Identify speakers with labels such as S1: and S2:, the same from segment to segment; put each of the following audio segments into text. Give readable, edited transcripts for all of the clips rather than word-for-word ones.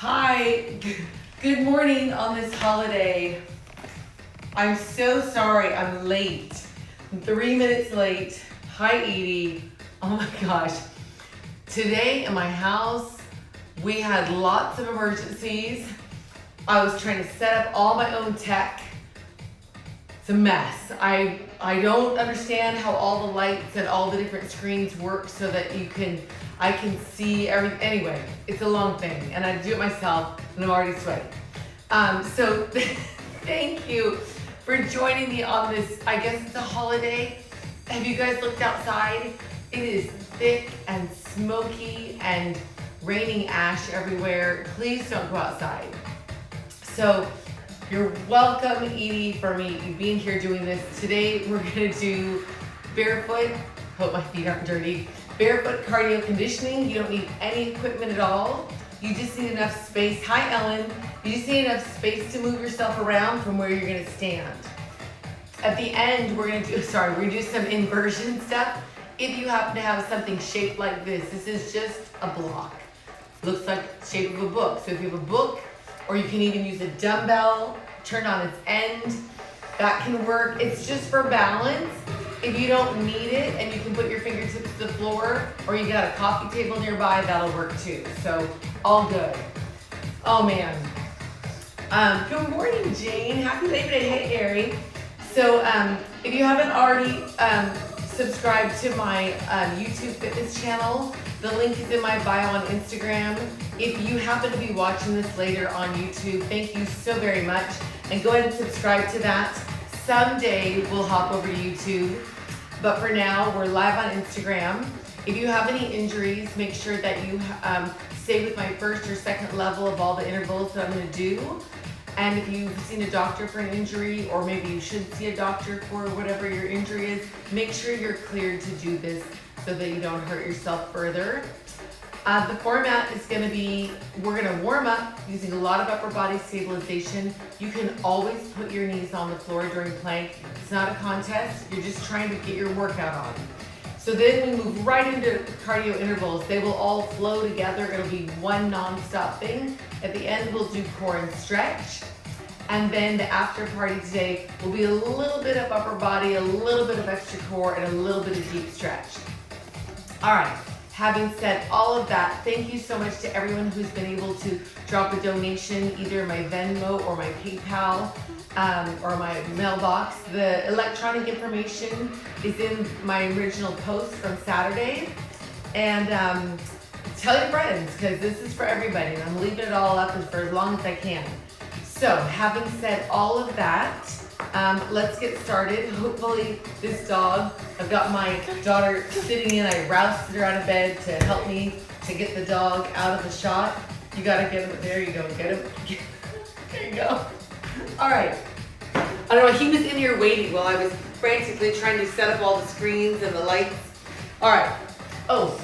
S1: Hi, good morning on this holiday. I'm so sorry I'm late. I'm 3 minutes late. Hi, Edie. Oh my gosh. Today in my house, we had lots of emergencies. I was trying to set up all my own tech. It's a mess. I don't understand how all the lights and all the different screens work so that I can see everything. Anyway, it's a long thing and I do it myself and I'm already sweating. So thank you for joining me on this, I guess it's a holiday. Have you guys looked outside? It is thick and smoky and raining ash everywhere. Please don't go outside. So you're welcome, Edie, for me being here doing this. Today we're gonna do barefoot, hope my feet aren't dirty, barefoot cardio conditioning. You don't need any equipment at all. You just need enough space. Hi, Ellen. You just need enough space to move yourself around from where you're gonna stand. At the end, we're gonna do some inversion stuff. If you happen to have something shaped like this is just a block. Looks like the shape of a book. So if you have a book, or you can even use a dumbbell, turn on its end, that can work. It's just for balance. If you don't need it and you can put your fingertips to the floor or you got a coffee table nearby, that'll work too. So all good. Oh man. Good morning, Jane. Happy Labor Day. Hey, Gary. So if you haven't already subscribed to my YouTube fitness channel, the link is in my bio on Instagram. If you happen to be watching this later on YouTube, thank you so very much. And go ahead and subscribe to that. Someday we'll hop over to YouTube. But for now, we're live on Instagram. If you have any injuries, make sure that you stay with my first or second level of all the intervals that I'm gonna do. And if you've seen a doctor for an injury, or maybe you should see a doctor for whatever your injury is, make sure you're cleared to do this so that you don't hurt yourself further. The format is gonna be, we're gonna warm up using a lot of upper body stabilization. You can always put your knees on the floor during plank. It's not a contest, you're just trying to get your workout on. So then we move right into cardio intervals. They will all flow together. It'll be one non-stop thing. At the end, we'll do core and stretch. And then the after party today will be a little bit of upper body, a little bit of extra core, and a little bit of deep stretch. All right, having said all of that, thank you so much to everyone who's been able to drop a donation, either my Venmo or my PayPal or my mailbox. The electronic information is in my original post from Saturday. And tell your friends, because this is for everybody. And I'm leaving it all up for as long as I can. So having said all of that, let's get started. Hopefully this dog, I've got my daughter sitting in, I rousted her out of bed to help me to get the dog out of the shot. You gotta get him, there you go, get him. There you go. All right. I don't know, he was in here waiting while I was frantically trying to set up all the screens and the lights. All right. Oh,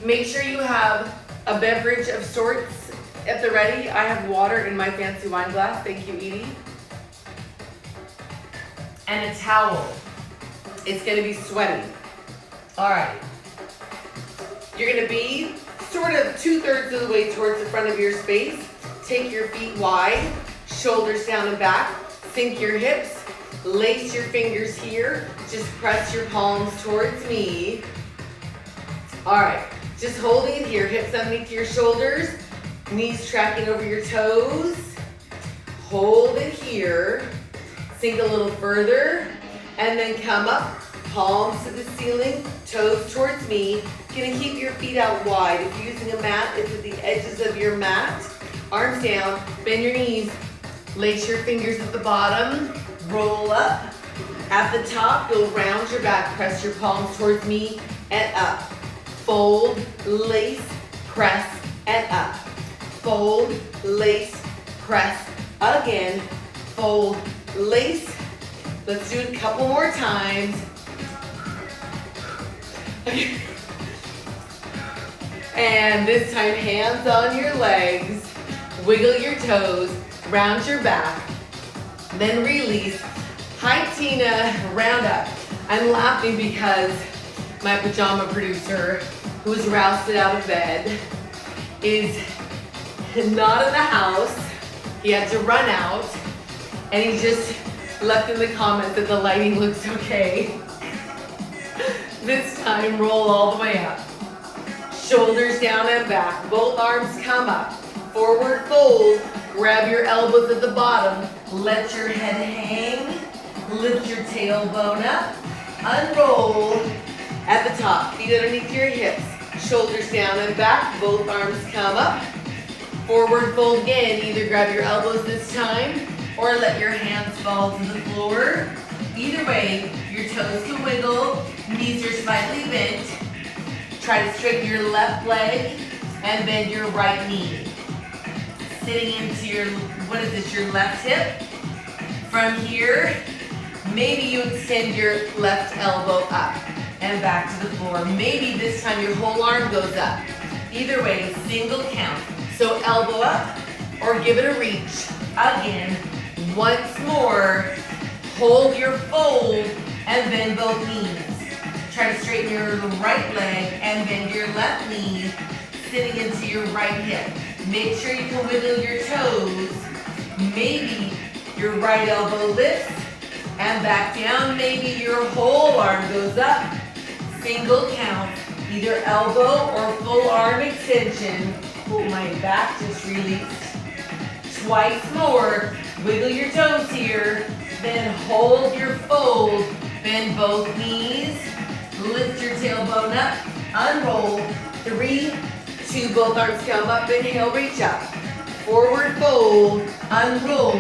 S1: make sure you have a beverage of sorts at the ready. I have water in my fancy wine glass. Thank you, Edie. And a towel. It's gonna be sweaty. All right. You're gonna be sort of 2/3 of the way towards the front of your space. Take your feet wide, shoulders down and back. Sink your hips, lace your fingers here. Just press your palms towards me. All right, just holding it here. Hips underneath your shoulders, knees tracking over your toes. Hold it here. Sink a little further, and then come up, palms to the ceiling, toes towards me. Gonna keep your feet out wide. If you're using a mat, it's at the edges of your mat. Arms down, bend your knees, lace your fingers at the bottom, roll up. At the top, you'll round your back, press your palms towards me, and up. Fold, lace, press, and up. Fold, lace, press, again. Fold, lace. Let's do it a couple more times. And this time, hands on your legs. Wiggle your toes, round your back, then release. Hi, Tina, round up. I'm laughing because my pajama producer, who's rousted out of bed, is not in the house. He had to run out, and he just left in the comments that the lighting looks okay. This time, roll all the way up. Shoulders down and back. Both arms come up. Forward fold. Grab your elbows at the bottom. Let your head hang. Lift your tailbone up. Unroll at the top. Feet underneath your hips. Shoulders down and back. Both arms come up. Forward fold again. Either grab your elbows this time or let your hands fall to the floor. Either way, your toes can wiggle. Knees are slightly bent. Try to straighten your left leg and bend your right knee. Sitting into your, your left hip. From here, maybe you extend your left elbow up and back to the floor. Maybe this time your whole arm goes up. Either way, single count. So elbow up or give it a reach. Again, once more, hold your fold and bend both knees. Try to straighten your right leg and bend your left knee, sitting into your right hip. Make sure you can wiggle your toes. Maybe your right elbow lifts and back down. Maybe your whole arm goes up. Single count, either elbow or full arm extension. Oh, my back just released. Twice more. Wiggle your toes here. Then hold your fold. Bend both knees. Lift your tailbone up, unroll, 3, 2, both arms come up, inhale, reach up, forward fold, unroll,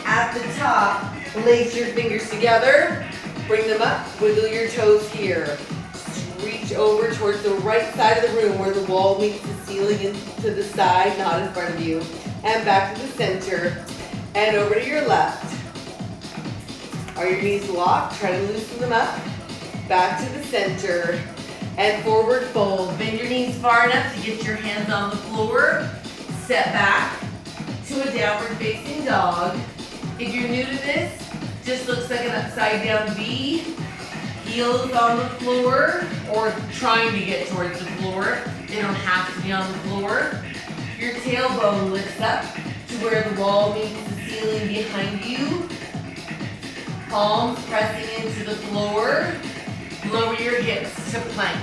S1: at the top, lace your fingers together, bring them up, wiggle your toes here, reach over towards the right side of the room where the wall meets the ceiling and to the side, not in front of you, and back to the center, and over to your left. Are your knees locked? Try to loosen them up. Back to the center and forward fold. Bend your knees far enough to get your hands on the floor. Step back to a downward facing dog. If you're new to this, just looks like an upside down V. Heels on the floor or trying to get towards the floor. They don't have to be on the floor. Your tailbone lifts up to where the wall meets the ceiling behind you. Palms pressing into the floor. Lower your hips to plank.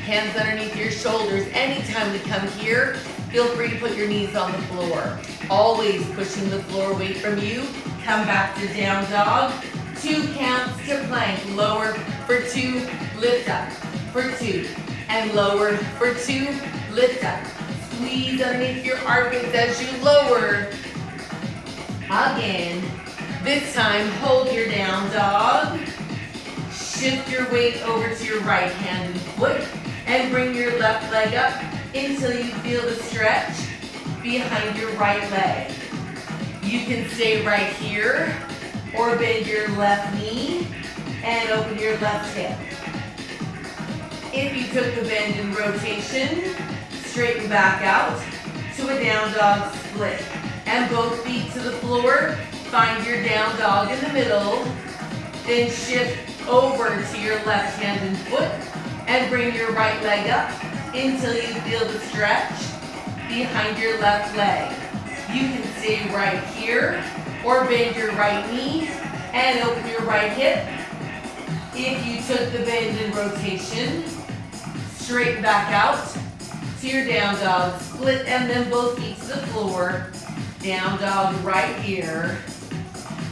S1: Hands underneath your shoulders. Anytime we come here, feel free to put your knees on the floor. Always pushing the floor away from you. Come back to down dog. 2 counts to plank. Lower for 2, lift up for 2. And lower for 2, lift up. Squeeze underneath your armpits as you lower. Again. This time, hold your down dog. Shift your weight over to your right hand and foot and bring your left leg up until you feel the stretch behind your right leg. You can stay right here or bend your left knee and open your left hip. If you took the bend and rotation, straighten back out to a down dog split and both feet to the floor. Find your down dog in the middle, then shift over to your left hand and foot and bring your right leg up until you feel the stretch behind your left leg. You can stay right here or bend your right knee and open your right hip. If you took the bend and rotation, straighten back out to your down dog split and then both feet to the floor. Down dog right here.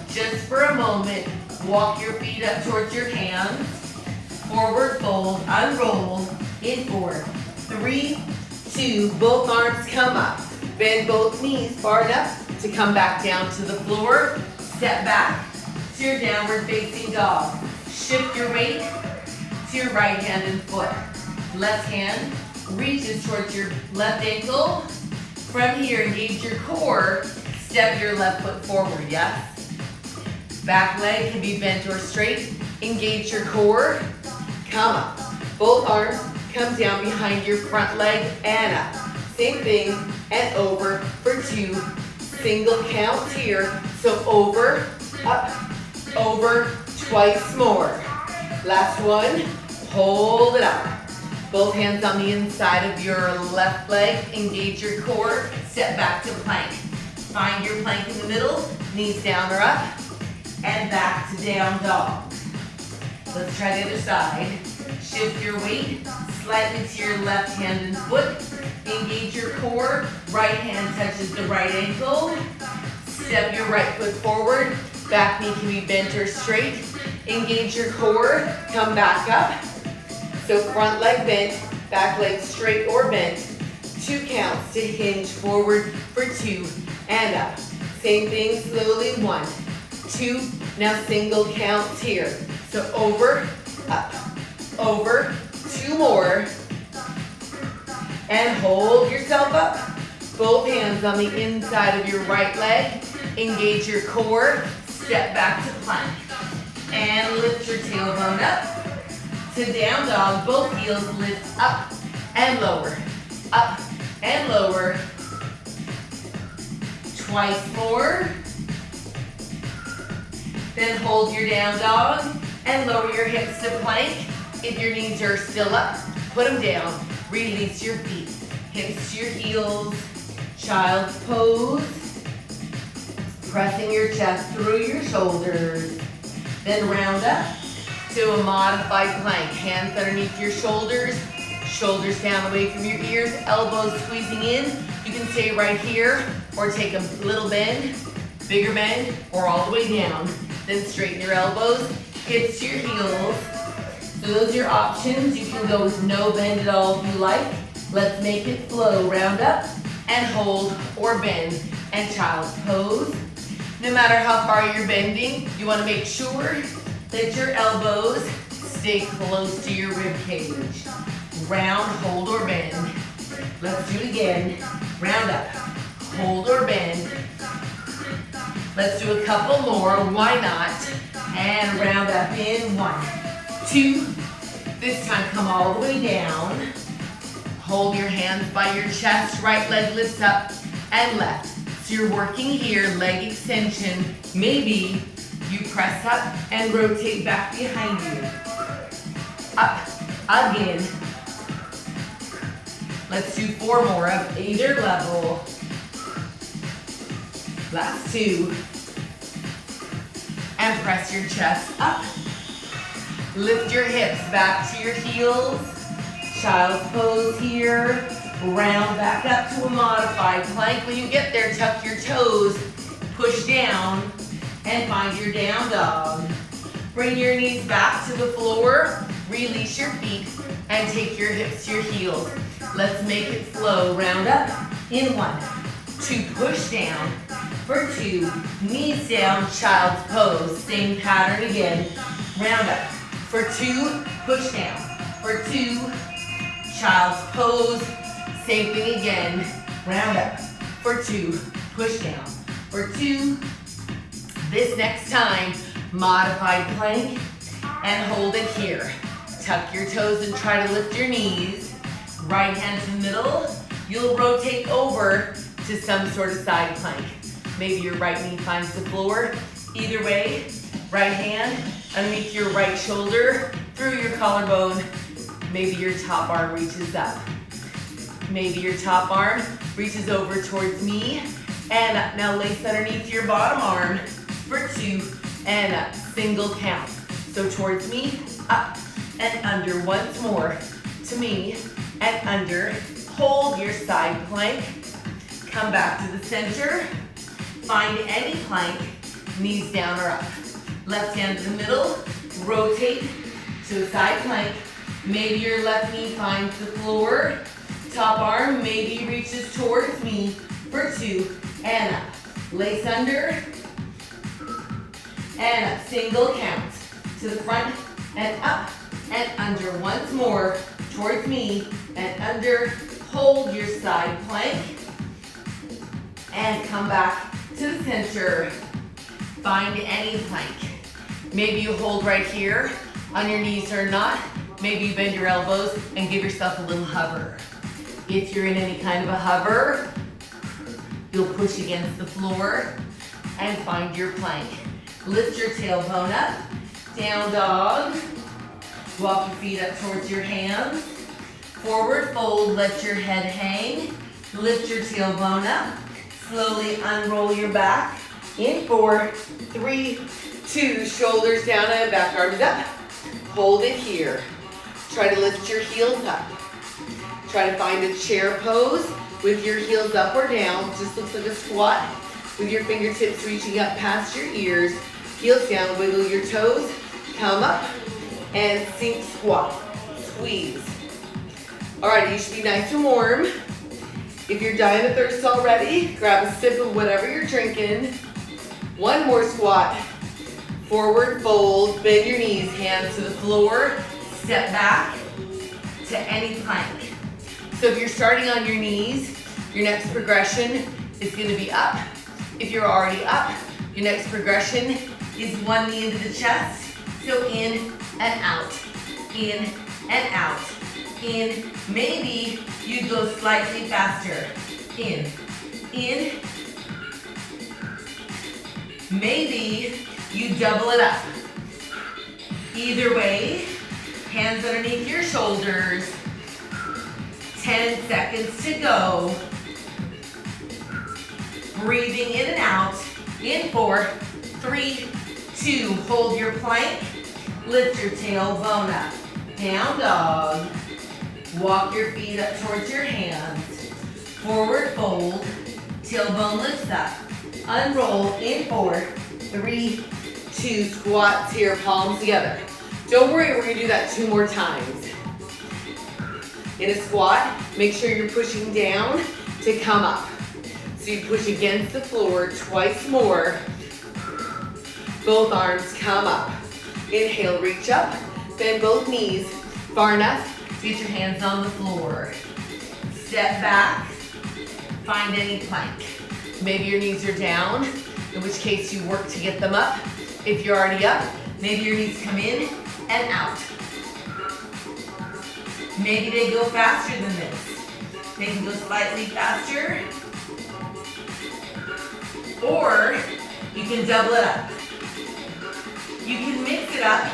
S1: Just for a moment, walk your feet up towards your hands. Forward fold, unroll, in 4, 3, 2, both arms come up. Bend both knees far enough to come back down to the floor. Step back to your downward facing dog. Shift your weight to your right hand and foot. Left hand reaches towards your left ankle. From here, engage your core. Step your left foot forward, yes? Back leg can be bent or straight. Engage your core. Come up. Both arms come down behind your front leg and up. Same thing and over for 2. Single counts here. So over, up, over, twice more. Last one. Hold it up. Both hands on the inside of your left leg. Engage your core. Step back to plank. Find your plank in the middle. Knees down or up. And back to down dog. Let's try the other side. Shift your weight slightly to your left hand and foot. Engage your core. Right hand touches the right ankle. Step your right foot forward. Back knee can be bent or straight. Engage your core. Come back up. So front leg bent, back leg straight or bent. 2 counts to hinge forward for 2 and up. Same thing, slowly, 1, 2. Now single counts here. So over, up, over, 2 more. And hold yourself up. Both hands on the inside of your right leg. Engage your core. Step back to plank. And lift your tailbone up. To down dog, both heels lift up and lower. Up and lower. Twice more. Then hold your down dog and lower your hips to plank. If your knees are still up, put them down. Release your feet. Hips to your heels. Child's pose. Pressing your chest through your shoulders. Then round up to a modified plank. Hands underneath your shoulders. Shoulders down away from your ears. Elbows squeezing in. You can stay right here or take a little bend, bigger bend, or all the way down. Then straighten your elbows. Hips to your heels. So those are your options. You can go with no bend at all if you like. Let's make it flow. Round up and hold or bend and child's pose. No matter how far you're bending, you want to make sure that your elbows stay close to your rib cage. Round, hold or bend. Let's do it again. Round up, hold or bend. Let's do a couple more, why not? And round up in 1, 2. This time come all the way down. Hold your hands by your chest, right leg lifts up and left. So you're working here, leg extension. Maybe you press up and rotate back behind you. Up, again. Let's do 4 more of either level. Last 2. And press your chest up. Lift your hips back to your heels. Child's pose here. Round back up to a modified plank. When you get there, tuck your toes, push down, and find your down dog. Bring your knees back to the floor, release your feet, and take your hips to your heels. Let's make it flow. Round up in 1, 2, push down. For 2, knees down, child's pose. Same pattern again. Round up. For 2, push down. For 2, child's pose. Same thing again, round up. For 2, push down. For 2, this next time, modified plank and hold it here. Tuck your toes and try to lift your knees. Right hand to the middle. You'll rotate over to some sort of side plank. Maybe your right knee finds the floor. Either way, right hand underneath your right shoulder, through your collarbone. Maybe your top arm reaches up. Maybe your top arm reaches over towards me and up. Now lace underneath your bottom arm for 2 and up. Single count. So towards me, up and under. Once more to me and under. Hold your side plank. Come back to the center. Find any plank. Knees down or up. Left hand to the middle. Rotate to a side plank. Maybe your left knee finds the floor. Top arm maybe reaches towards me for 2 and up. Lace under and up. Single count to the front and up and under. Once more towards me and under. Hold your side plank and come back to the center. Find any plank. Maybe you hold right here on your knees or not. Maybe you bend your elbows and give yourself a little hover. If you're in any kind of a hover, you'll push against the floor and find your plank. Lift your tailbone up, down dog. Walk your feet up towards your hands. Forward fold, let your head hang. Lift your tailbone up. Slowly unroll your back. In 4, 3, 2, shoulders down and back, arms up. Hold it here. Try to lift your heels up. Try to find a chair pose with your heels up or down. Just looks like a squat with your fingertips reaching up past your ears. Heels down, wiggle your toes, come up, and sink squat. Squeeze. All right, you should be nice and warm. If you're dying of thirst already, grab a sip of whatever you're drinking. One more squat. Forward fold, bend your knees, hands to the floor, step back to any plank. So if you're starting on your knees, your next progression is gonna be up. If you're already up, your next progression is one knee into the chest. So in and out, in and out, in. Maybe you go slightly faster. In. Maybe you double it up. Either way, hands underneath your shoulders. 10 seconds to go. Breathing in and out. In 4, 3, 2. Hold your plank. Lift your tailbone up. Down dog. Walk your feet up towards your hands. Forward fold. Tailbone lifts up. Unroll. In 4, 3, 2. Squats here, palms together. Don't worry, we're gonna do that 2 more times. In a squat, make sure you're pushing down to come up. So you push against the floor twice more. Both arms come up. Inhale, reach up. Bend both knees far enough to get your hands on the floor. Step back. Find any plank. Maybe your knees are down, in which case you work to get them up. If you're already up, maybe your knees come in and out. Maybe they go faster than this. They can go slightly faster. Or you can double it up. You can mix it up.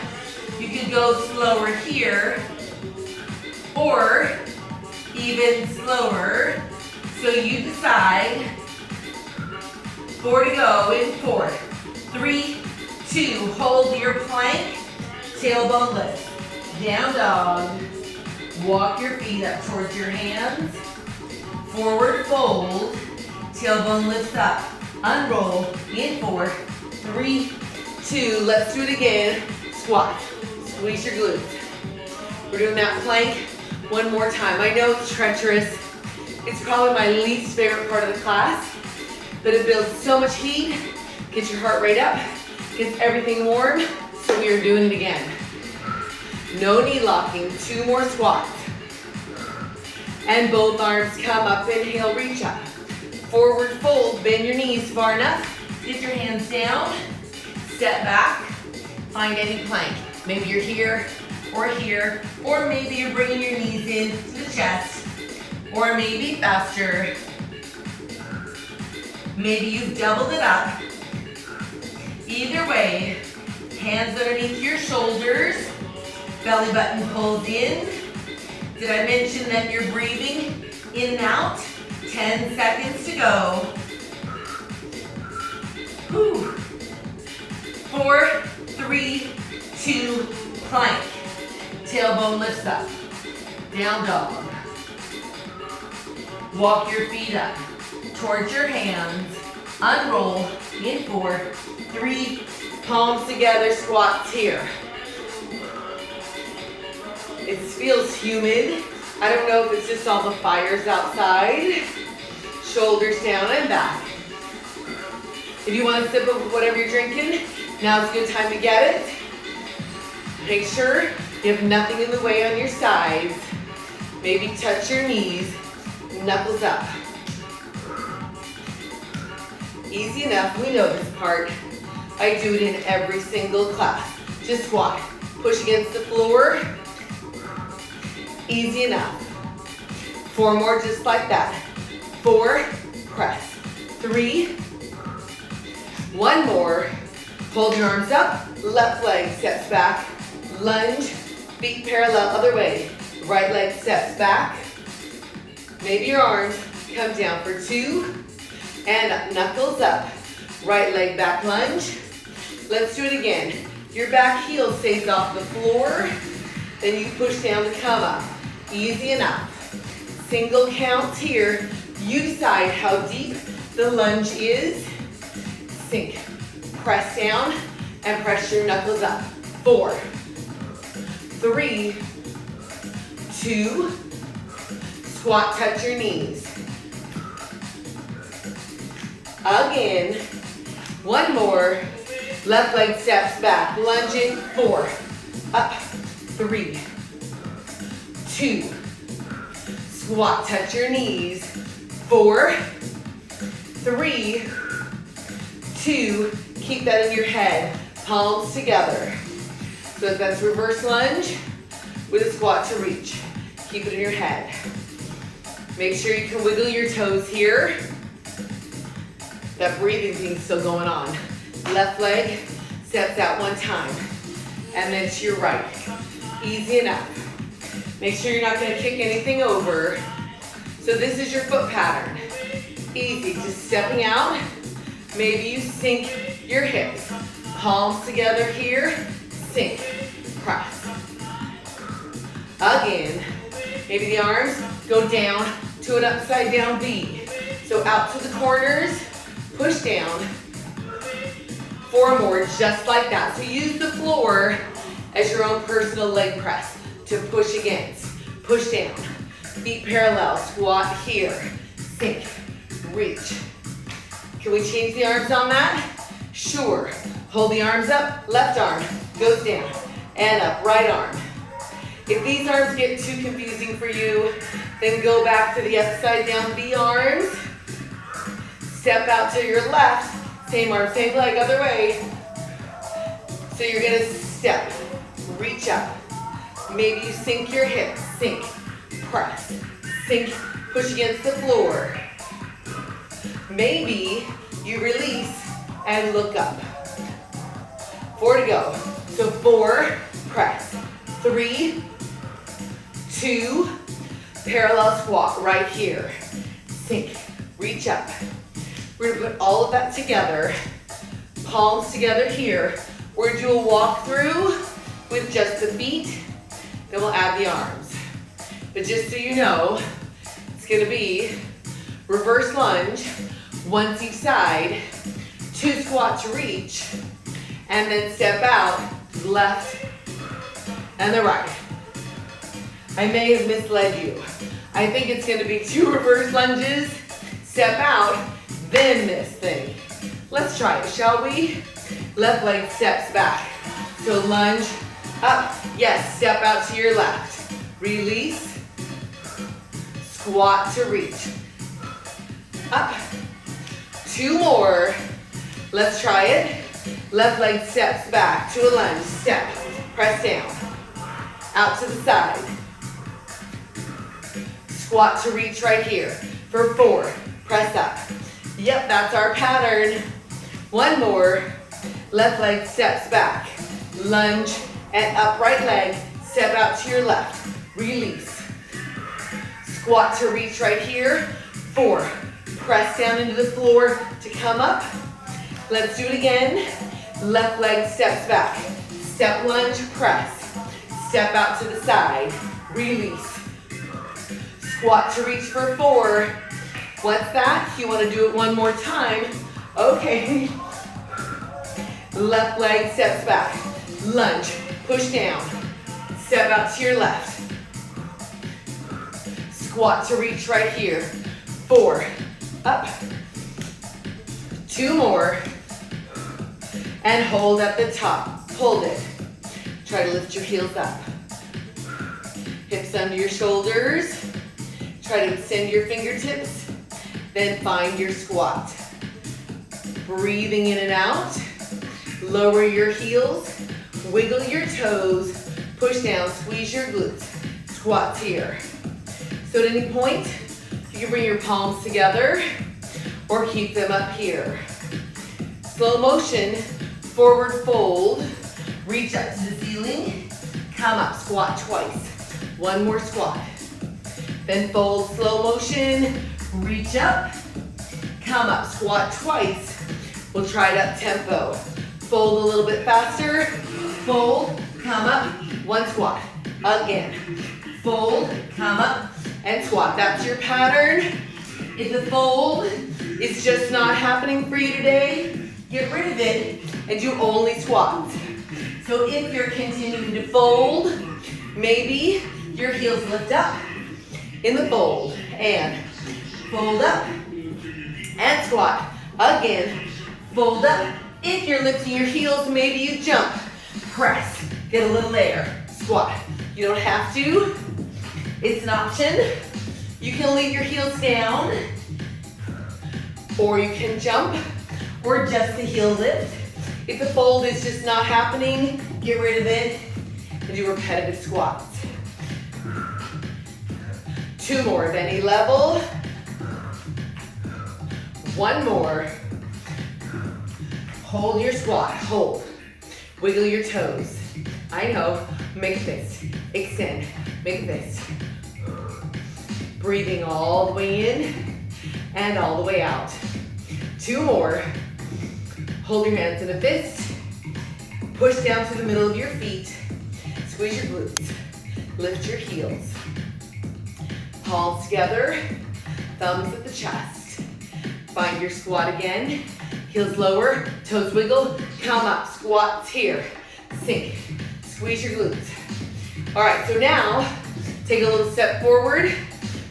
S1: You can go slower here or even slower. So you decide. 4 to go in 4, 3, 2. Hold your plank. Tailbone lift. Down dog. Walk your feet up towards your hands. Forward fold. Tailbone lifts up. Unroll. In 4, 3, 2. Let's do it again. Squat. Squeeze your glutes. We're doing that plank one more time. I know it's treacherous. It's probably my least favorite part of the class, but it builds so much heat, gets your heart rate up, gets everything warm, so we are doing it again. No knee locking, 2 more squats. And both arms come up, inhale, reach up. Forward fold, bend your knees far enough, get your hands down, step back, find any plank. Maybe you're here, or maybe you're bringing your knees in to the chest, or maybe faster. Maybe you've doubled it up. Either way, hands underneath your shoulders, belly button pulled in. Did I mention that you're breathing in and out? 10 seconds to go. Whew. 4, 3, 2, plank. Tailbone lifts up. Down dog. Walk your feet up towards your hands. Unroll in 4, 3, palms together, squats here. It feels humid. I don't know if it's just all the fires outside. Shoulders down and back. If you want a sip of whatever you're drinking, now's a good time to get it. Make sure you have nothing in the way on your sides. Maybe touch your knees, knuckles up. Easy enough, we know this part. I do it in every single class. Just squat, push against the floor. Easy enough. 4 more just like that. 4, press. 3, 1 more. Hold your arms up, left leg steps back. Lunge, feet parallel other way. Right leg steps back. Maybe your arms come down for 2 and up, knuckles up. Right leg back lunge. Let's do it again. Your back heel stays off the floor. Then you push down to come up. Easy enough. Single counts here. You decide how deep the lunge is. Sink. Press down and press your knuckles up. 4, 3, 2, squat, touch your knees. Again, one more. Left leg steps back, lunging, 4, up, 3, 2, squat, touch your knees, 4, 3, 2, keep that in your head, palms together. So that's reverse lunge with a squat to reach. Keep it in your head. Make sure you can wiggle your toes here. That breathing thing's still going on. Left leg steps out one time, and then to your right. Easy enough. Make sure you're not gonna kick anything over. So this is your foot pattern. Easy, just stepping out. Maybe you sink your hips. Palms together here, sink, press. Again, maybe the arms go down to an upside down V. So out to the corners, push down. 4 more, just like that. So use the floor as your own personal leg press to push against. Push down, feet parallel, squat here, sink, reach. Can we change the arms on that? Sure. Hold the arms up, left arm goes down, and up, right arm. If these arms get too confusing for you, then go back to the upside down V arms. Step out to your left, same arm, same leg, other way. So you're gonna step, reach up. Maybe you sink your hips, sink, press, sink, push against the floor. Maybe you release and look up. 4 to go. So 4, press, 3, 2, parallel squat right here. Sink, reach up. We're gonna put all of that together, palms together here. We're gonna do a walkthrough with just the feet, then we'll add the arms. But just so you know, it's gonna be reverse lunge, once each side, 2 squat to reach, and then step out, left and the right. I may have misled you. I think it's gonna be 2 reverse lunges, step out, then this thing. Let's try it, shall we? Left leg steps back. So lunge, up, yes, step out to your left. Release, squat to reach. Up, 2 more. Let's try it. Left leg steps back to a lunge, step, press down. Out to the side. Squat to reach right here. For 4, press up. Yep, that's our pattern. 1 more. Left leg steps back. Lunge and up right leg. Step out to your left. Release. Squat to reach right here. 4. Press down into the floor to come up. Let's do it again. Left leg steps back. Step lunge, press. Step out to the side. Release. Squat to reach for 4. What's that? You want to do it one more time. Okay. Left leg steps back. Lunge. Push down. Step out to your left. Squat to reach right here. 4. Up. 2 more. And hold at the top. Hold it. Try to lift your heels up. Hips under your shoulders. Try to extend your fingertips. Then find your squat. Breathing in and out. Lower your heels. Wiggle your toes. Push down. Squeeze your glutes. Squats here. So at any point, you can bring your palms together or keep them up here. Slow motion. Forward fold. Reach up to the ceiling. Come up. Squat twice. One more squat. Then fold, slow motion, reach up, come up, squat twice. We'll try it up tempo. Fold a little bit faster, fold, come up, one squat. Again, fold, come up, and squat. That's your pattern. If the fold is just not happening for you today, get rid of it and do only squats. So if you're continuing to fold, maybe your heels lift up in the fold and fold up and squat. Again, fold up. If you're lifting your heels, maybe you jump, press, get a little there, squat. You don't have to, it's an option. You can leave your heels down, or you can jump, or just the heel lift. If the fold is just not happening, get rid of it and do repetitive squats. 2 more of any level. 1 more. Hold your squat, hold. Wiggle your toes. I know, make a fist, extend, make a fist. Breathing all the way in and all the way out. 2 more. Hold your hands in a fist. Push down to the middle of your feet. Squeeze your glutes. Lift your heels. Palms together. Thumbs at the chest. Find your squat again. Heels lower. Toes wiggle. Come up. Squats here. Sink. Squeeze your glutes. All right, so now take a little step forward.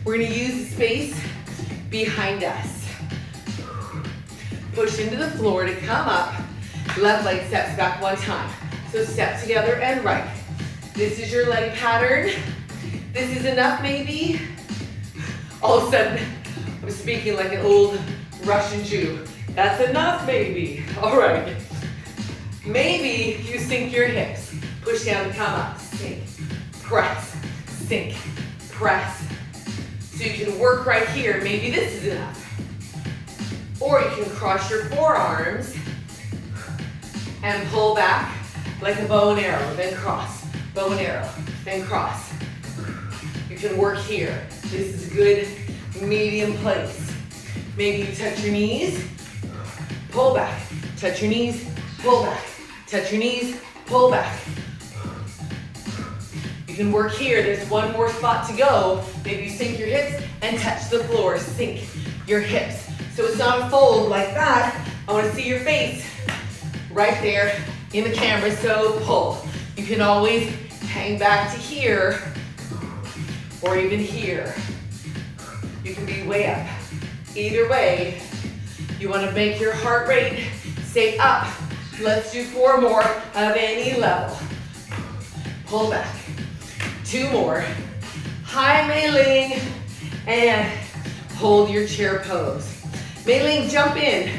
S1: We're gonna use the space behind us. Push into the floor to come up. Left leg steps back 1 time. So step together and right. This is your leg pattern. This is enough maybe. All of a sudden, I'm speaking like an old Russian Jew. That's enough maybe. All right. Maybe you sink your hips. Push down and come up. Sink, press, sink, press. So you can work right here. Maybe this is enough. Or you can cross your forearms and pull back like a bow and arrow, then cross, bow and arrow, then cross. You can work here. This is a good medium place. Maybe you touch your knees, pull back, touch your knees, pull back, touch your knees, pull back. You can work here. There's 1 more spot to go. Maybe you sink your hips and touch the floor. Sink your hips. So it's not a fold like that. I want to see your face right there in the camera, so pull. You can always hang back to here or even here. You can be way up. Either way, you want to make your heart rate stay up. Let's do 4 more of any level. Pull back. 2 more. High Mei Ling and hold your chair pose. Mei Ling, jump in.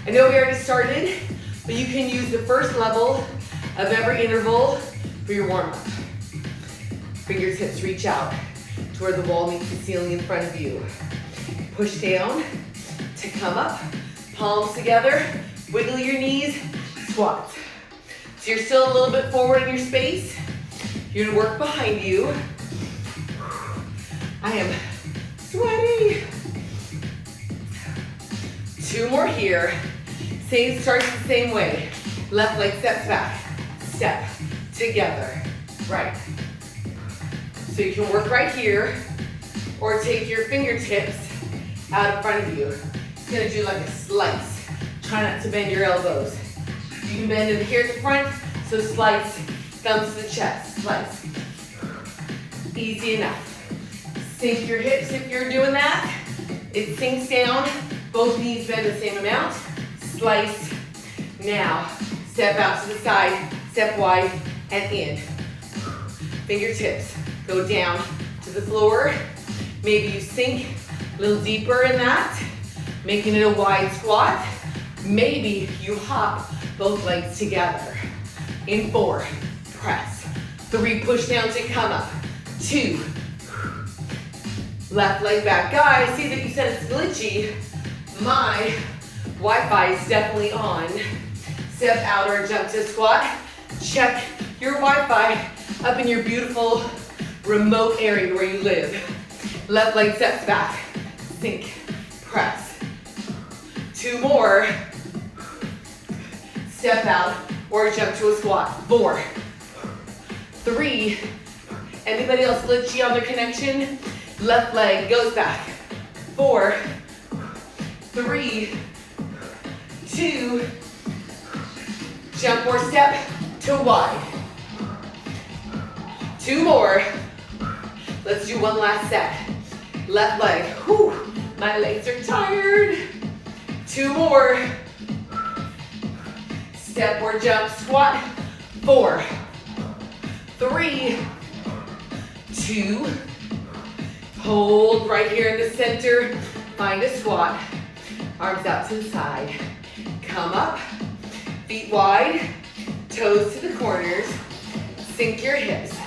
S1: I know we already started, but you can use the first level of every interval for your warm-up. Fingertips reach out to where the wall meets the ceiling in front of you. Push down to come up. Palms together. Wiggle your knees. Squat. So you're still a little bit forward in your space. You're gonna work behind you. I am sweaty. 2 more here. Same starts the same way. Left leg steps back. Step together. Right. So you can work right here or take your fingertips out in front of you. It's gonna do like a slice. Try not to bend your elbows. You can bend it here at the front, so slice, thumbs to the chest, slice. Easy enough. Sink your hips if you're doing that. It sinks down. Both knees bend the same amount. Slice. Now, step out to the side, step wide, and in. Fingertips go down to the floor. Maybe you sink a little deeper in that, making it a wide squat. Maybe you hop both legs together. In 4, press. 3, push down to come up. 2, left leg back. Guys, see that you said it's glitchy. My Wi-Fi is definitely on. Step out or jump to squat. Check your Wi-Fi up in your beautiful remote area where you live. Left leg steps back. Sink, press. 2 more. Step out or jump to a squat. 4, 3. Anybody else glitchy on their connection? Left leg goes back. 4, 3, 2. Jump or step to wide. 2 more. Let's do one last set. Left leg. Whew, my legs are tired. 2 more. Step or jump, squat. 4, 3, 2. Hold right here in the center. Find a squat. Arms out to the side. Come up. Feet wide. Toes to the corners. Sink your hips.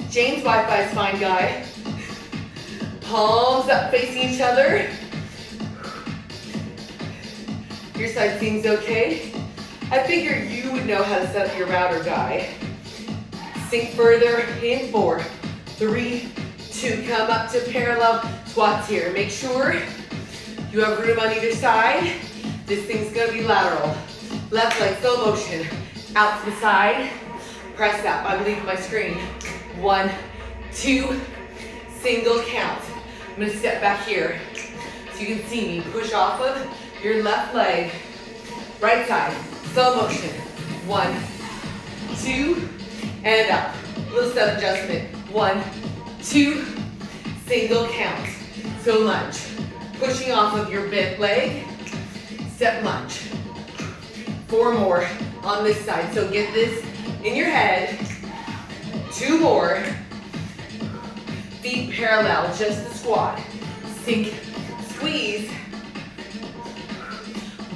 S1: Jane's Wi-Fi is fine, guy. Palms up facing each other. Your side seems okay. I figured you would know how to set up your router, guy. Sink further in 4, 3, 2. Come up to parallel squats here. Make sure you have room on either side. This thing's gonna be lateral. Left leg, slow motion. Out to the side. Press up. I'm leaving my screen. 1, 2. Single count. I'm gonna step back here so you can see me. Push off of your left leg. Right side. Slow motion. 1, 2. And up. Little step adjustment. 1, 2. Single count. So lunge. Pushing off of your bent leg. Step lunge. 4 more on this side. So get this in your head. 2 more. Feet parallel, just the squat. Sink, squeeze.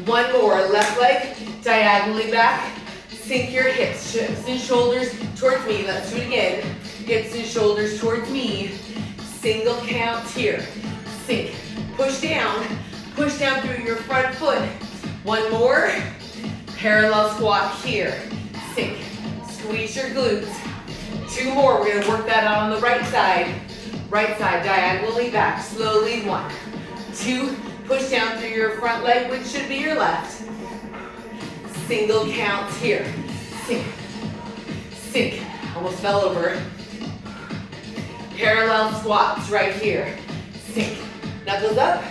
S1: 1 more. Left leg diagonally back. Sink your hips and shoulders towards me. Let's do it again. Hips and shoulders towards me. Single count here. Sink. Push down through your front foot. 1 more. Parallel squat here. Sink. Squeeze your glutes. 2 more. We're going to work that out on the right side. Right side, diagonally back. Slowly. 1, 2. Push down through your front leg, which should be your left. Single counts here. Sink. Sink. Almost fell over. Parallel squats right here. Sink. Knuckles up.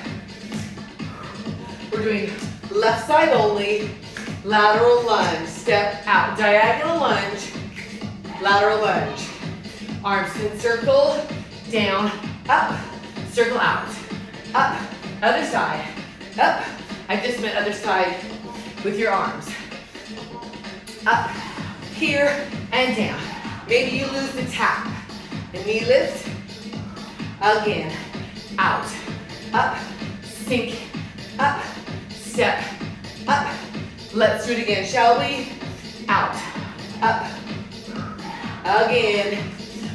S1: We're doing left side only. Lateral lunge. Step out. Diagonal lunge. Lateral lunge. Arms can circle. Down. Up. Circle out. Up. Other side. Up. I just meant other side with your arms. Up. Here and down. Maybe you lose the tap. And knee lift. Again. Out. Up. Sink. Up. Step. Up. Let's do it again, shall we? Out. Up. Again.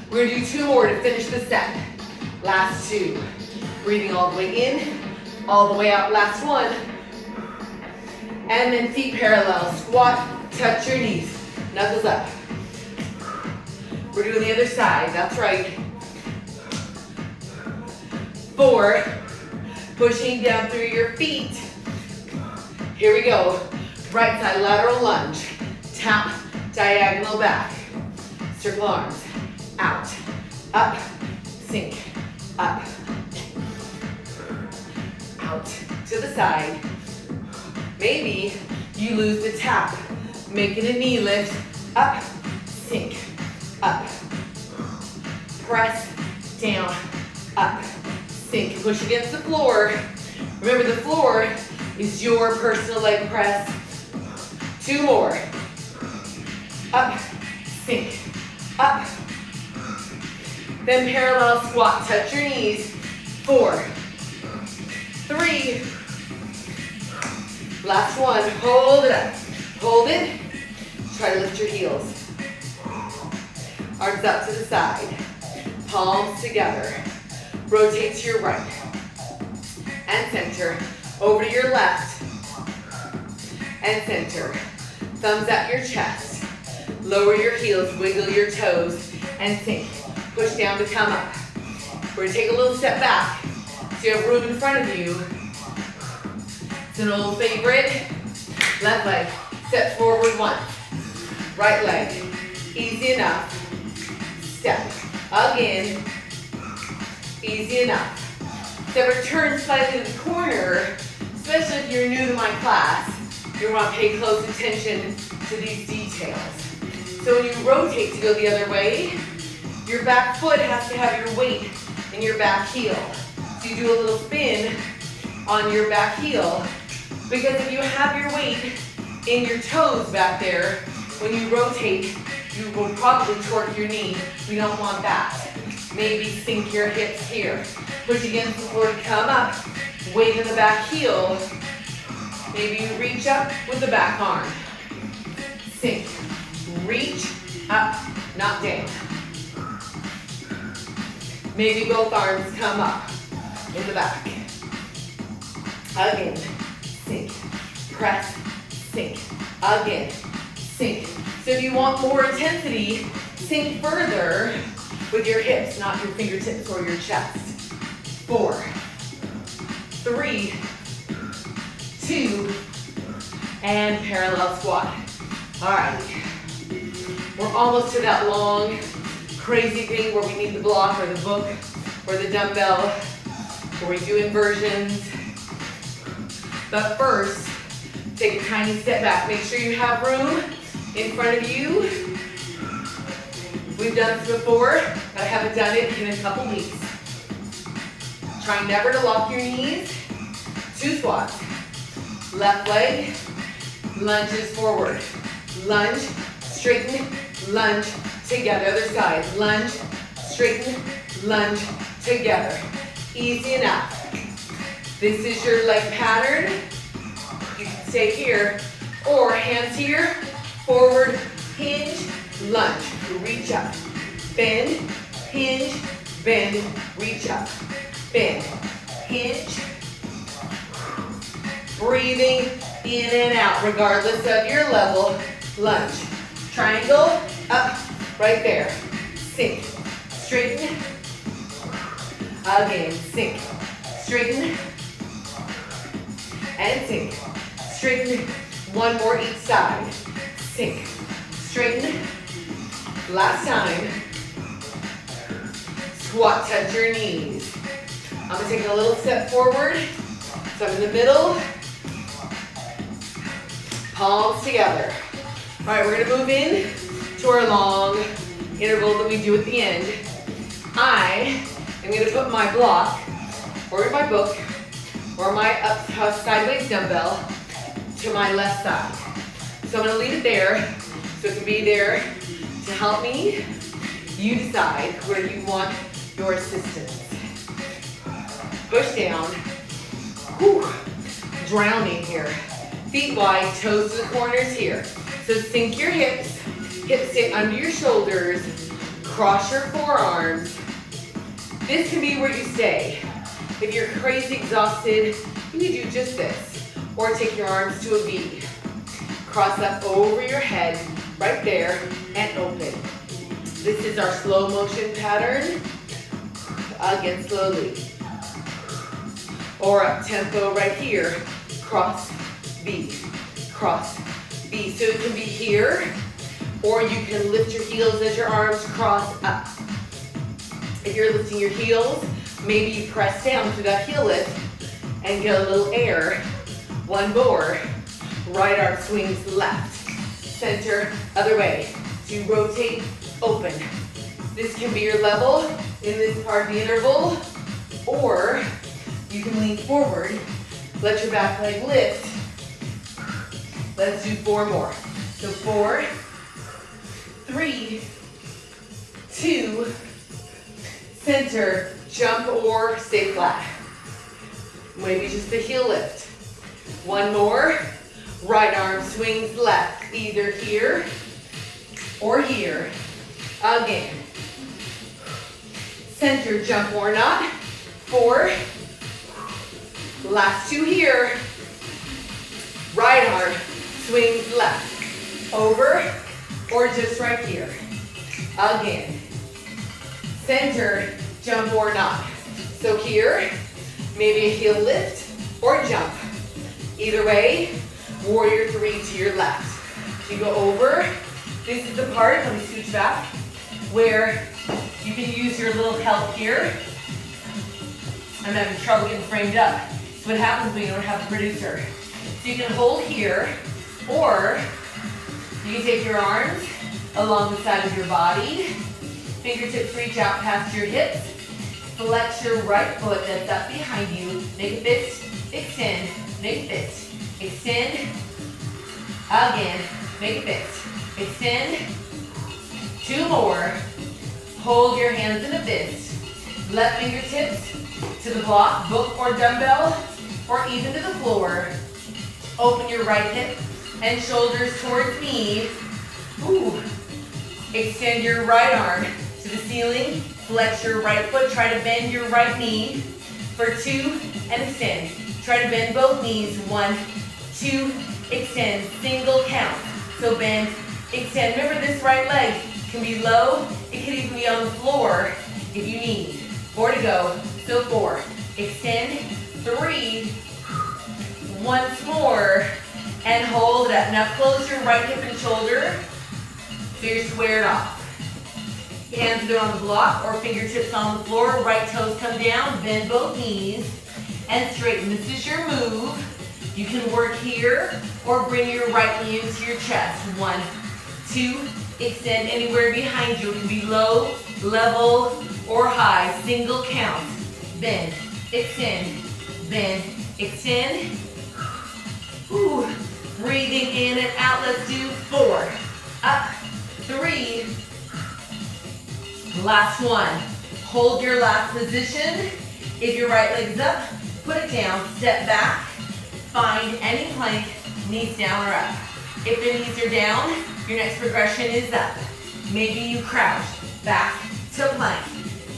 S1: We're gonna do 2 more to finish the set. Last 2. Breathing all the way in, all the way out. Last 1. And then feet parallel. Squat, touch your knees. Knuckles up. We're doing the other side. That's right. 4. Pushing down through your feet. Here we go. Right side, lateral lunge. Tap, diagonal back. Circle arms. Out. Up. Sink. Up. Out. To the side. Maybe you lose the tap. Making a knee lift. Up. Sink. Up. Press. Down. Up. Sink. Push against the floor. Remember, the floor is your personal leg press. 2 more. Up. Sink. Up. Then parallel squat. Touch your knees. 4. 3. Last 1. Hold it up. Hold it. Try to lift your heels. Arms up to the side. Palms together. Rotate to your right. And center. Over to your left. And center. Thumbs at your chest. Lower your heels. Wiggle your toes. and sink. Push down to come up. We're gonna take a little step back so you have room in front of you. It's an old favorite. Left leg, step forward once. Right leg, easy enough. Step, again, easy enough. So return slightly to the corner, especially if you're new to my class. You want to pay close attention to these details. So when you rotate to go the other way, your back foot has to have your weight in your back heel. So you do a little spin on your back heel, because if you have your weight in your toes back there, when you rotate, you will probably torque your knee. We don't want that. Maybe sink your hips here. Push against the floor to come up. Weight in the back heel. Maybe you reach up with the back arm. Sink. Reach up, not down. Maybe both arms come up in the back. Again, sink. Press, sink. Again, sink. So if you want more intensity, sink further with your hips, not your fingertips or your chest. 4, 3, 2, and parallel squat. All right. We're almost to that long, crazy thing where we need the block or the book or the dumbbell, where we do inversions. But first, take a tiny step back. Make sure you have room in front of you. We've done this before, but I haven't done it in a couple weeks. Try never to lock your knees. 2 squats. Left leg, lunges forward. Lunge, straighten, lunge, together. Other side. Lunge, straighten, lunge, together. Easy enough. This is your leg pattern. You can stay here, or hands here, forward, hinge, lunge, reach up, bend, hinge, bend, reach up, bend, hinge, breathing in and out, regardless of your level, lunge, triangle, up, right there, sink, straighten, again, sink, straighten, and sink, straighten, one more each side, sink, straighten, last time, squat, touch your knees. I'm gonna take a little step forward, so I'm in the middle, palms together. All right, we're gonna move in to our long interval that we do at the end. I am gonna put my block, or my book, or my up sideways dumbbell to my left side. So I'm gonna leave it there, so it can be there to help me. You decide where you want your assistance. Push down. Whew. Drowning here. Feet wide, toes to the corners here. So sink your hips. Hips sit under your shoulders. Cross your forearms. This can be where you stay. If you're crazy exhausted, you can do just this. Or take your arms to a V. Cross up over your head, right there, and open. This is our slow motion pattern. Again, slowly. Or up tempo right here. Cross, V, cross, V. So it can be here, or you can lift your heels as your arms cross up. If you're lifting your heels, maybe you press down to that heel lift and get a little air. One more. Right arm swings left. Center, other way. So you rotate, open. This can be your level in this part of the interval, or you can lean forward, let your back leg lift. Let's do 4 more. So 4, 3, 2, center, jump or stay flat. Maybe just the heel lift. 1 more. Right arm swings left, either here or here. Again. Center, jump or not. 4. Last 2 here. Right arm swings left, over, or just right here. Again. center, jump or not. So here, maybe a heel lift or jump. Either way, warrior three to your left. So you go over. This is the part, let me scooch back, where you can use your little help here. I'm having trouble getting framed up. So what happens when you don't have a producer? So you can hold here, or you can take your arms along the side of your body. Fingertips reach out past your hips. Flex your right foot that's up behind you. Make a fist, extend, make a fist, extend, again, make a fist, extend, two more. Hold your hands in a fist. Left fingertips to the block, book or dumbbell, or even to the floor. Open your right hip and shoulders towards me. Ooh. Extend your right arm to the ceiling. Flex your right foot. Try to bend your right knee for two and extend. Try to bend both knees. 1, 2, extend. Single count. So bend, extend. Remember, this right leg can be low. It can even be on the floor if you need. 4 to go. So 4. Extend. 3. Once more. And hold it up. Now close your right hip and shoulder so you're squared off. Hands either on the block or fingertips on the floor. Right toes come down. Bend both knees and straighten. This is your move. You can work here or bring your right knee into your chest. 1, 2, extend anywhere behind you. It can be low, level, or high. Single count. Bend, extend, bend, extend. Ooh. Breathing in and out. Let's do 4. Up, 3. Last one. Hold your last position. If your right leg's up, put it down. Step back. Find any plank, knees down or up. If the knees are down, your next progression is up. Maybe you crouch. Back to plank.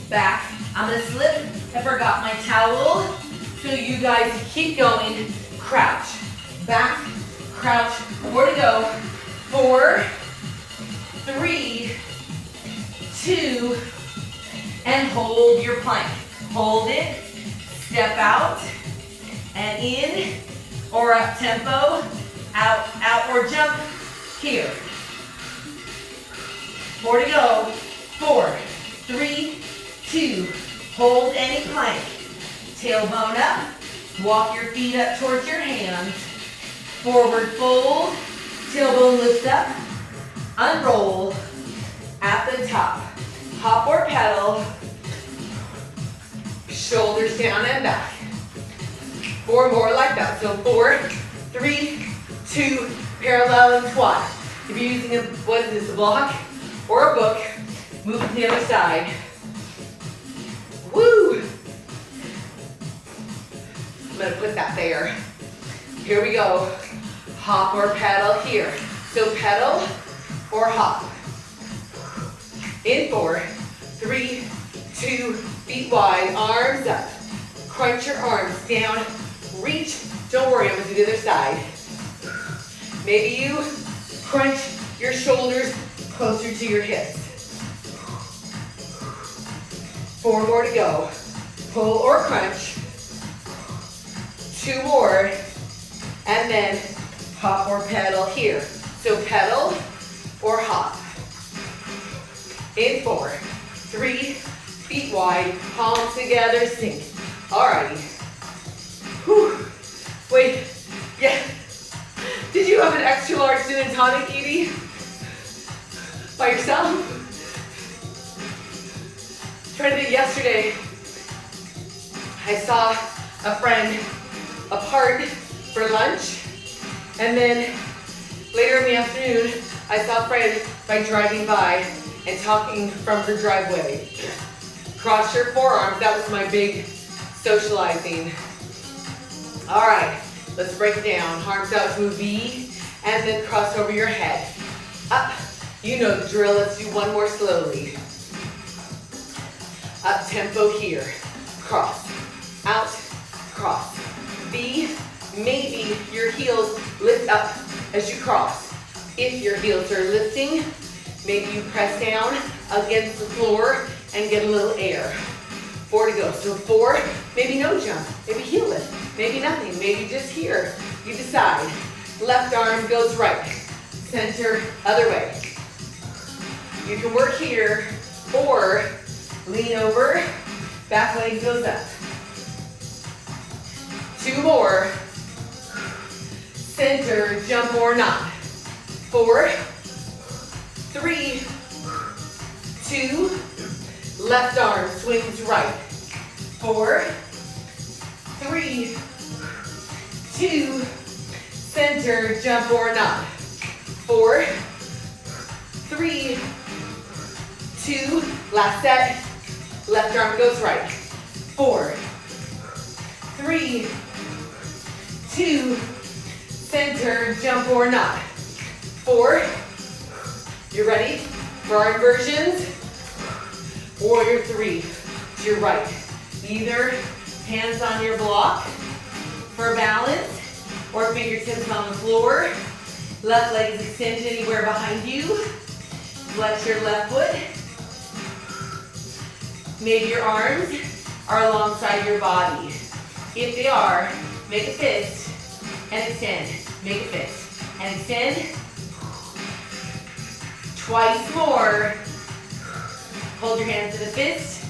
S1: Back. I'm gonna slip. I forgot my towel. So you guys keep going. Crouch. Back. Crouch. 4 to go. 4, 3, 2, and hold your plank. Hold it. Step out and in or up tempo. Out, out, or jump here. 4 to go. 4, 3, 2. Hold any plank. Tailbone up. Walk your feet up towards your hands. Forward fold. Tailbone lift up. Unroll. At the top. Hop or pedal. Shoulders down and back. 4 more like that. So 4, 3, 2, parallel and squat. If you're using a, what is this, a block or a book, move to the other side. Woo! I'm gonna put that there. Here we go. Hop or pedal here. So pedal or hop. In 4, 3, 2, feet wide, arms up. Crunch your arms down, reach. Don't worry, I'm gonna do the other side. Maybe you crunch your shoulders closer to your hips. 4 more to go. Pull or crunch. 2 more, and then hop or pedal here. So pedal or hop. In 4, 3, feet wide, palms together, sink. Alrighty. Whew. Wait, yeah. Did you have an extra large gin and tonic, Edie? By yourself? Tried it yesterday. I saw a friend apart for lunch, and then later in the afternoon, I saw a friend by driving by and talking from her driveway. Cross your forearms, that was my big socializing. All right, let's break it down. Arms out to a V, and then cross over your head. Up, you know the drill, let's do 1 more slowly. Up tempo here, cross, out, cross. V, maybe your heels lift up as you cross. If your heels are lifting, maybe you press down against the floor and get a little air. 4 to go. So 4, maybe no jump, maybe heel lift, maybe nothing, maybe just here. You decide. Left arm goes right, center, other way. You can work here or lean over, back leg goes up. 2 more. Center, jump or not. 4, 3, 2, left arm swings right. 4, 3, 2, center, jump or not. 4, 3, 2, last set. Left arm goes right. 4, 3, 2, center, jump or not. 4, you're ready for our inversions. Warrior 3 to your right. Either hands on your block for balance or fingertips on the floor. Left leg is extended anywhere behind you. Flex your left foot. Maybe your arms are alongside your body. If they are, make a fist and extend. Make a fist and extend. Twice more. Hold your hands in a fist.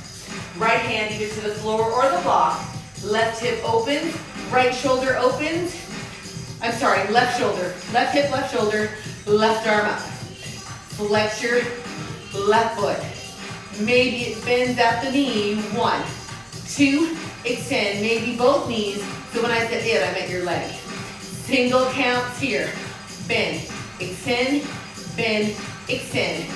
S1: Right hand either to the floor or the block. Left hip opens. Right shoulder opens. I'm sorry, left shoulder. Left hip, left shoulder. Left arm up. Flex your left foot. Maybe it bends at the knee. 1, 2, extend. Maybe both knees. So when I said it, I meant your leg. Single counts here. Bend, extend, bend, extend.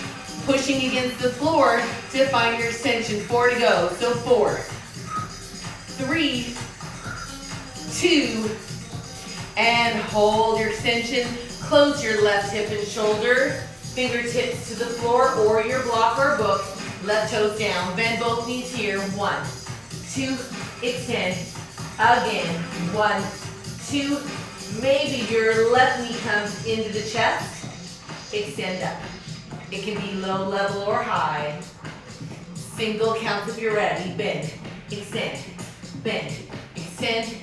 S1: Pushing against the floor to find your extension. 4 to go. So 4, 3, 2, and hold your extension. Close your left hip and shoulder. Fingertips to the floor or your block or book. Left toes down. Bend both knees here. 1, 2, extend. Again. 1, 2. Maybe your left knee comes into the chest. Extend up. It can be low level or high. Single counts if you're ready. Bend, extend, bend, extend,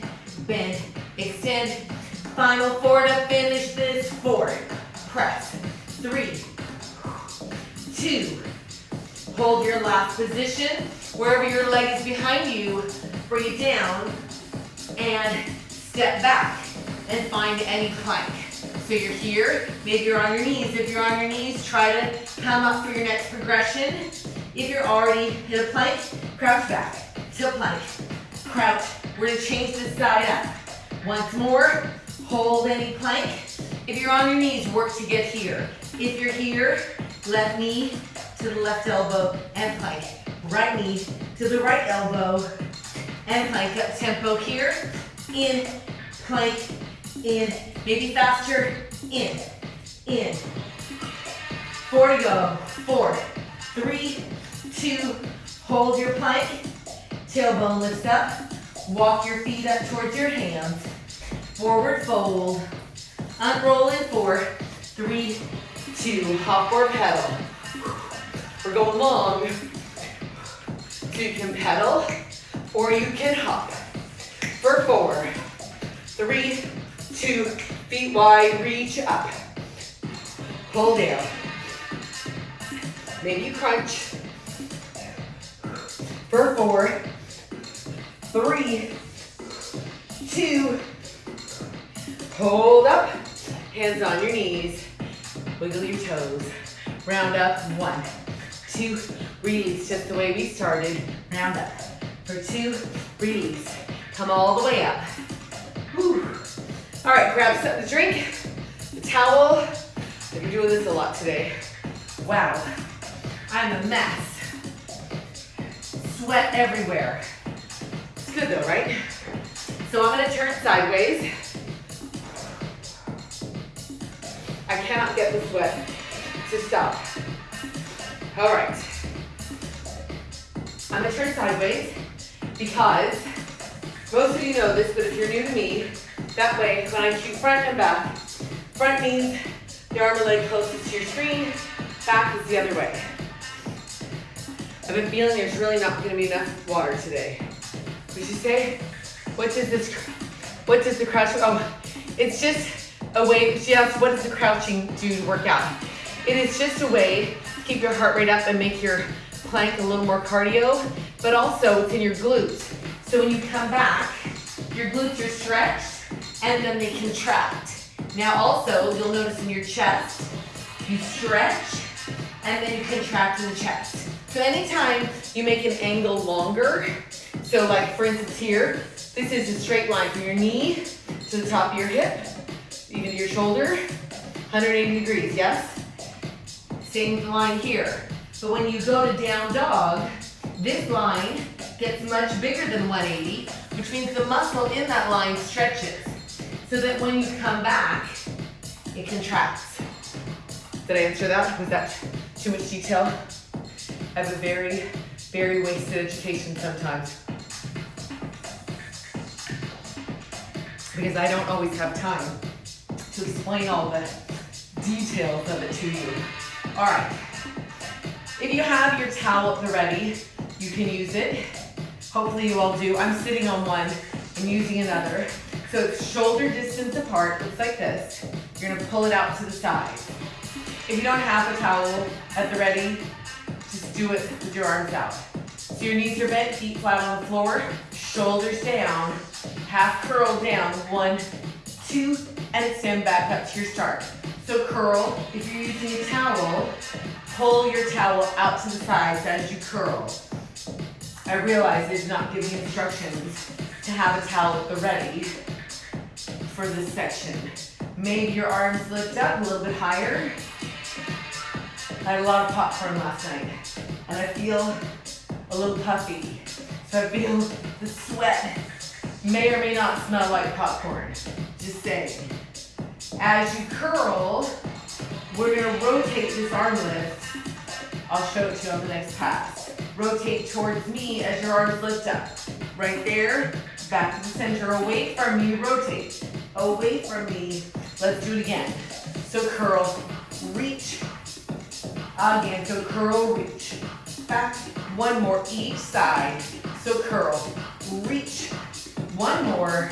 S1: bend, extend. Final 4 to finish this. 4, press, 3, 2. Hold your last position. Wherever your leg is behind you, bring it down and step back and find any plank. So you're here, maybe you're on your knees. If you're on your knees, try to come up for your next progression. If you're already in a plank, crouch back, to plank, crouch. We're gonna change this side up. Once more, hold any plank. If you're on your knees, work to get here. If you're here, left knee to the left elbow and plank. Right knee to the right elbow and plank. Up tempo here, in, plank, in, maybe faster, in. 4 to go. 4, 3, 2, hold your plank. Tailbone lifts up. Walk your feet up towards your hands. Forward fold. Unroll in 4, 3, 2, hop or pedal. We're going long. So you can pedal or you can hop. For 4, 3, 2, feet wide, reach up. Pull down. Maybe you crunch. For 4, 3, 2, hold up. Hands on your knees. Wiggle your toes. Round up. 1, 2, release. Just the way we started. Round up. For 2, release. Come all the way up. Whew. All right, grab something to drink. The towel. I've been doing this a lot today. Wow, I'm a mess. Sweat everywhere. It's good though, right? So I'm gonna turn sideways. I cannot get the sweat to stop. All right. I'm gonna turn sideways because most of you know this, but if you're new to me, that way when I cue front and back, front means the arm and leg closest to your screen, back is the other way. I have a feeling there's really not gonna be enough water today. Would you say? What does the crouch, oh, it's just a way, she asked, what does the crouching do to work out? It is just a way to keep your heart rate up and make your plank a little more cardio, but also it's in your glutes. So when you come back, your glutes are stretched and then they contract. Now also, you'll notice in your chest, you stretch and then you contract in the chest. So anytime you make an angle longer, so like for instance here, this is a straight line from your knee to the top of your hip, even to your shoulder, 180 degrees, yes? Same line here. But when you go to down dog, this line gets much bigger than 180, which means the muscle in that line stretches. So that when you come back, it contracts. Did I answer that? Was that too much detail? I have a very, very wasted education sometimes. Because I don't always have time to explain all the details of it to you. All right. If you have your towel at the ready, you can use it. Hopefully you all do. I'm sitting on one and using another. So it's shoulder distance apart, looks like this. You're gonna pull it out to the side. If you don't have a towel at the ready, just do it with your arms out. So your knees are bent, feet flat on the floor, shoulders down, half curl down, 1, 2, and extend back up to your start. So curl, if you're using a towel, pull your towel out to the sides as you curl. I realize it's not giving instructions to have a towel at the ready for this section. Maybe your arms lift up a little bit higher. I had a lot of popcorn last night, and I feel a little puffy. So I feel the sweat may or may not smell like popcorn, just saying. As you curl, we're gonna rotate this arm lift. I'll show it to you on the next pass. Rotate towards me as your arms lift up. Right there, back to the center, away from me, rotate. Away from me, let's do it again. So curl, reach, again, so curl, reach. Back, one more each side. So curl, reach, one more,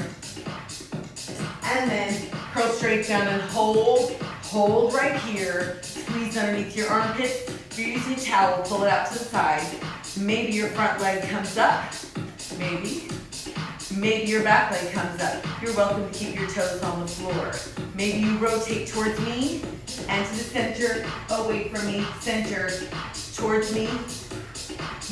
S1: and then curl straight down and hold right here. Squeeze underneath your armpits. If you're using a towel, pull it out to the side. Maybe your front leg comes up, maybe. Maybe your back leg comes up. You're welcome to keep your toes on the floor. Maybe you rotate towards me and to the center, away from me, center, towards me.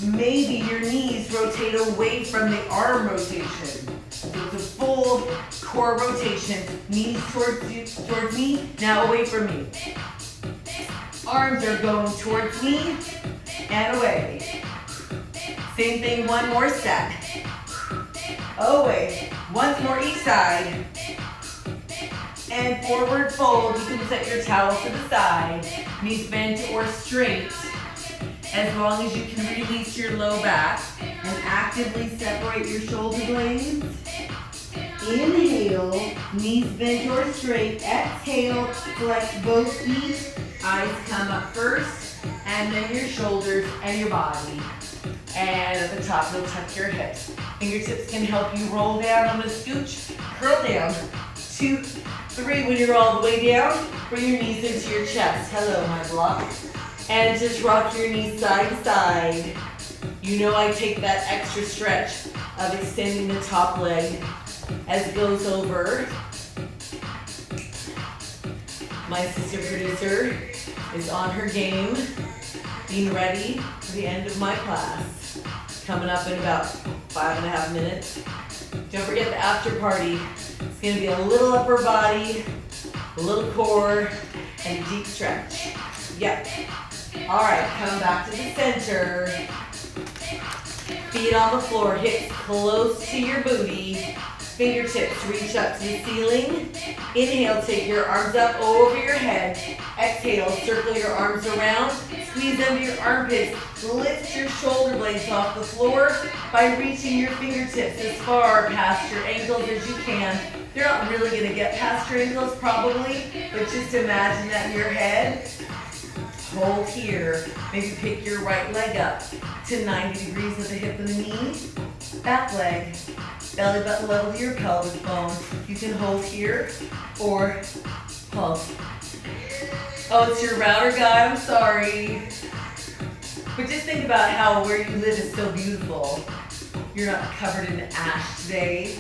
S1: Maybe your knees rotate away from the arm rotation. So it's a full core rotation. Knees towards me, now away from me. Arms are going towards me and away. Same thing, one more set. Away. Once more each side. And forward fold. You can set your towel to the side. Knees bent or straight. As long as you can release your low back and actively separate your shoulder blades. Inhale, knees bent or straight. Exhale, flex both feet. Eyes come up first, and then your shoulders and your body. And at the top, you'll tuck your hips. Fingertips can help you roll down. I'm gonna scooch, curl down. 2, 3, when you're all the way down, bring your knees into your chest. Hello, my block. And just rock your knees side to side. You know I take that extra stretch of extending the top leg as it goes over. My assistant producer is on her game, being ready for the end of my class. Coming up in about 5.5 minutes. Don't forget the after party. It's gonna be a little upper body, a little core, and a deep stretch. Yep. All right, come back to the center. Feet on the floor, hips close to your booty. Fingertips reach up to the ceiling. Inhale, take your arms up over your head. Exhale, circle your arms around. Squeeze under your armpits. Lift your shoulder blades off the floor by reaching your fingertips as far past your ankles as you can. They're not really going to get past your ankles probably, but just imagine that in your head. Hold here. Maybe pick your right leg up to 90 degrees of the hip and the knee. Back leg. Belly button level to your pelvic bone. You can hold here or pulse. Oh, it's your router guy, I'm sorry. But just think about how where you live is so beautiful. You're not covered in ash today.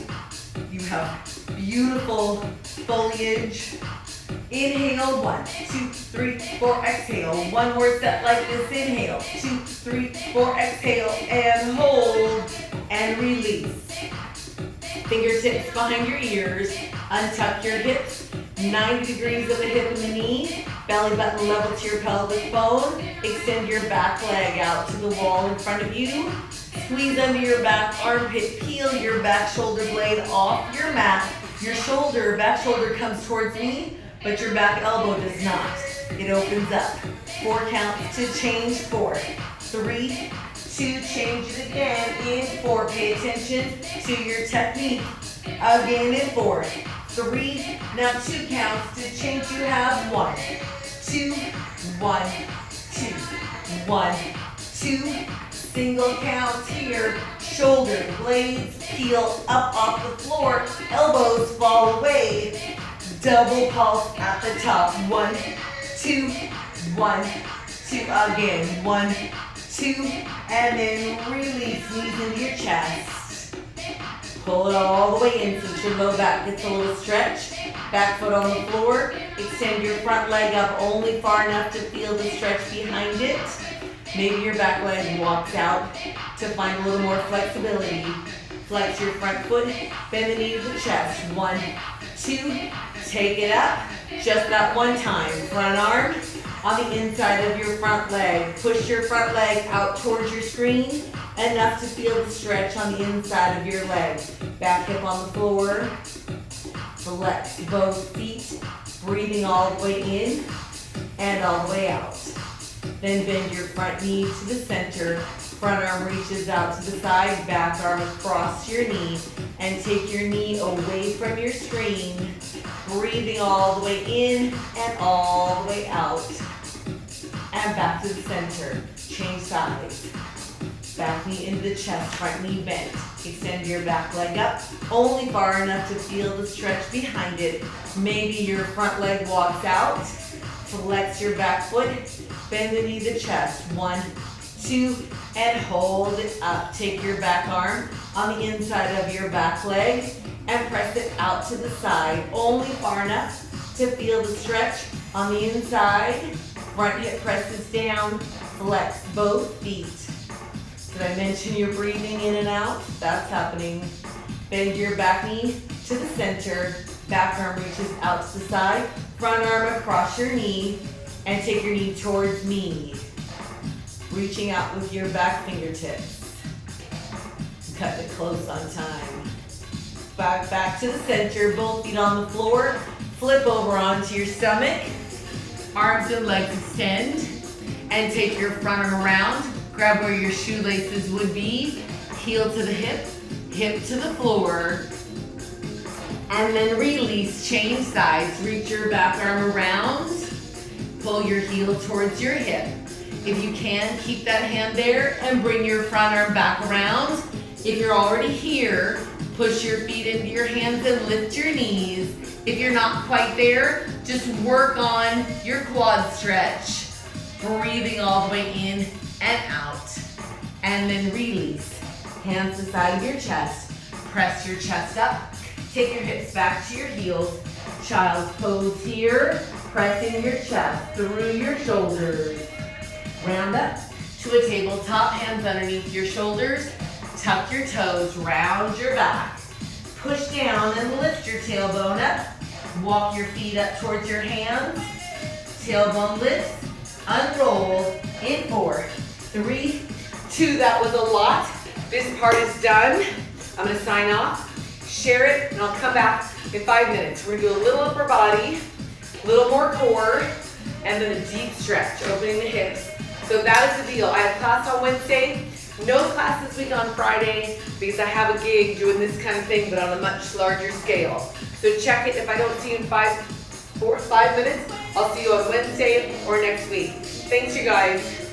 S1: You have beautiful foliage. Inhale, 1, 2, 3, 4, exhale. One more set like this, inhale, 2, 3, 4, exhale, and hold, and release. Fingertips behind your ears, untuck your hips, 90 degrees of the hip and the knee, belly button level to your pelvic bone, extend your back leg out to the wall in front of you, squeeze under your back armpit, peel your back shoulder blade off your mat, your back shoulder comes towards me, but your back elbow does not. It opens up. 4 counts to change, 4, 3, 2, change it again, in 4, pay attention to your technique, again in 4, 3, now 2 counts to change, you have 1, 2, 1, 2, 1, 2, single counts here, shoulder blades peel up off the floor, elbows fall away, double pulse at the top, 1, 2, 1, 2, again, 1, 2, and then release, knees into your chest. Pull it all the way in so that your low back gets a little stretch. Back foot on the floor. Extend your front leg up only far enough to feel the stretch behind it. Maybe your back leg walks out to find a little more flexibility. Flex your front foot, bend the knee to the chest. 1, 2, take it up. Just that one time. Front arm on the inside of your front leg. Push your front leg out towards your screen, enough to feel the stretch on the inside of your leg. Back hip on the floor. Flex both feet, breathing all the way in and all the way out. Then bend your front knee to the center. Front arm reaches out to the side, back arm across your knee, and take your knee away from your screen. Breathing all the way in and all the way out. And back to the center. Change sides. Back knee into the chest, front knee bent. Extend your back leg up, only far enough to feel the stretch behind it. Maybe your front leg walks out. Flex your back foot, bend the knee to the chest. 1, 2, and hold it up. Take your back arm on the inside of your back leg and press it out to the side, only far enough to feel the stretch on the inside. Front hip presses down, flex both feet. Did I mention you're breathing in and out? That's happening. Bend your back knee to the center. Back arm reaches out to the side. Front arm across your knee. And take your knee towards me. Reaching out with your back fingertips. Cut it close on time. Back to the center. Both feet on the floor. Flip over onto your stomach. Arms and legs extend. And take your front arm around. Grab where your shoelaces would be, heel to the hip, hip to the floor, and then release, change sides. Reach your back arm around, pull your heel towards your hip. If you can, keep that hand there and bring your front arm back around. If you're already here, push your feet into your hands and lift your knees. If you're not quite there, just work on your quad stretch, breathing all the way in and out, and then release. Hands to the side of your chest. Press your chest up. Take your hips back to your heels. Child's pose here. Pressing your chest through your shoulders. Round up to a tabletop. Hands underneath your shoulders. Tuck your toes. Round your back. Push down and lift your tailbone up. Walk your feet up towards your hands. Tailbone lifts. Unroll in 4, 3, 2, that was a lot. This part is done. I'm gonna sign off, share it, and I'll come back in 5 minutes. We're gonna do a little upper body, a little more core, and then a deep stretch, opening the hips. So that is the deal. I have class on Wednesday, no class this week on Friday, because I have a gig doing this kind of thing, but on a much larger scale. So check it. If I don't see you in 5 minutes, I'll see you on Wednesday or next week. Thanks, you guys.